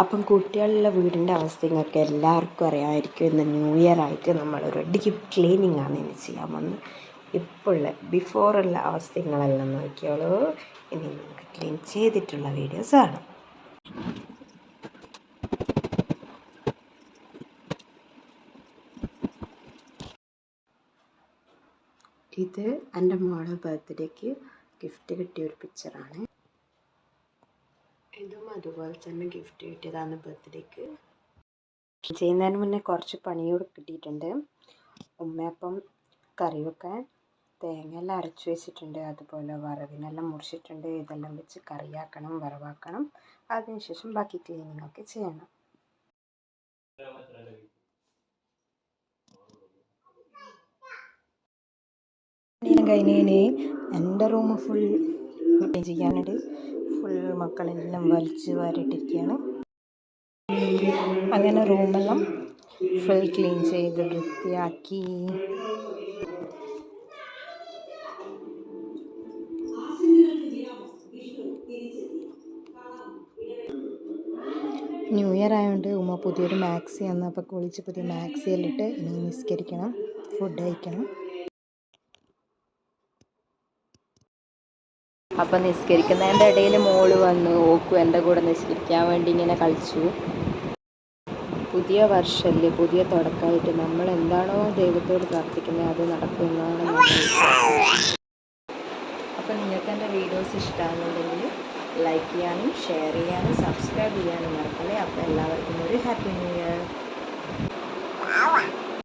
അപ്പം കുട്ടികളുടെ വീടിൻ്റെ അവസ്ഥ നിങ്ങൾക്ക് എല്ലാവർക്കും അറിയാമായിരിക്കും. ഇന്ന് ന്യൂ ഇയർ ആയിട്ട് നമ്മളൊരു ഡീപ്പ് ക്ലീനിങ് ആണ് ഇനി ചെയ്യാൻ വന്നത്. ഇപ്പോഴുള്ള ബിഫോറുള്ള അവസ്ഥകളെല്ലാം നോക്കിയോളൂ. ഇനി നമുക്ക് ക്ലീൻ ചെയ്തിട്ടുള്ള വീഡിയോസ് ആണ്. ഇത് എൻ്റെ മോളുടെ ബർത്ത്ഡേക്ക് ഗിഫ്റ്റ് കിട്ടിയ ഒരു പിക്ചറാണ്. ഇതും അതുപോലെ തന്നെ ഗിഫ്റ്റ് കിട്ടിയതാണ് ബർത്ത്ഡേക്ക്. ചെയ്യുന്നതിന് മുന്നേ കുറച്ച് പണിയോട് കിട്ടിയിട്ടുണ്ട്. ഉമ്മയപ്പം കറി വെക്കാൻ തേങ്ങയെല്ലാം അരച്ച് വെച്ചിട്ടുണ്ട്. അതുപോലെ വറവിനെല്ലാം മുറിച്ചിട്ടുണ്ട്. ഇതെല്ലാം വെച്ച് കറിയാക്കണം, വറവാക്കണം. അതിനുശേഷം ബാക്കി ക്ലീനിങ് ഒക്കെ ചെയ്യണം. കഴിഞ്ഞ് എൻ്റെ റൂം ഫുൾ ക്ലീൻ ചെയ്യാനുണ്ട്. ഫുൾ മക്കളെല്ലാം വലിച്ച് വാരിയിട്ടിരിക്കുകയാണ്. അങ്ങനെ റൂമെല്ലാം ഫുൾ ക്ലീൻ ചെയ്ത് വൃത്തിയാക്കി. ന്യൂ ഇയർ ആയതുകൊണ്ട് ഉമ്മ പുതിയൊരു മാക്സി വന്നു. അപ്പോൾ കുളിച്ച് പുതിയ മാക്സിയിലിട്ട് ഇനി നിസ്കരിക്കണം, ഫുഡ് കഴിക്കണം. അപ്പം നിസ്കരിക്കുന്നതിൻ്റെ ഇടയിൽ മോള് വന്നു ഓക്കും എൻ്റെ കൂടെ നിസ്കരിക്കാൻ വേണ്ടി ഇങ്ങനെ കളിച്ചു. പുതിയ വർഷമല്ലേ, പുതിയ തുടക്കമായിട്ട് നമ്മൾ എന്താണോ ദൈവത്തോട് പ്രാർത്ഥിക്കുന്നത് അത് നടക്കുമെന്നാണ് നമ്മുടെ വിശ്വാസം. അപ്പം നിങ്ങൾക്ക് എൻ്റെ വീഡിയോസ് ഇഷ്ടമാണെന്നുണ്ടെങ്കിൽ ലൈക്ക് ചെയ്യാനും ഷെയർ ചെയ്യാനും സബ്സ്ക്രൈബ് ചെയ്യാനും മറക്കല്ലേ. അപ്പോൾ എല്ലാവർക്കും ഒരു ഹാപ്പി ന്യൂ ഇയർ.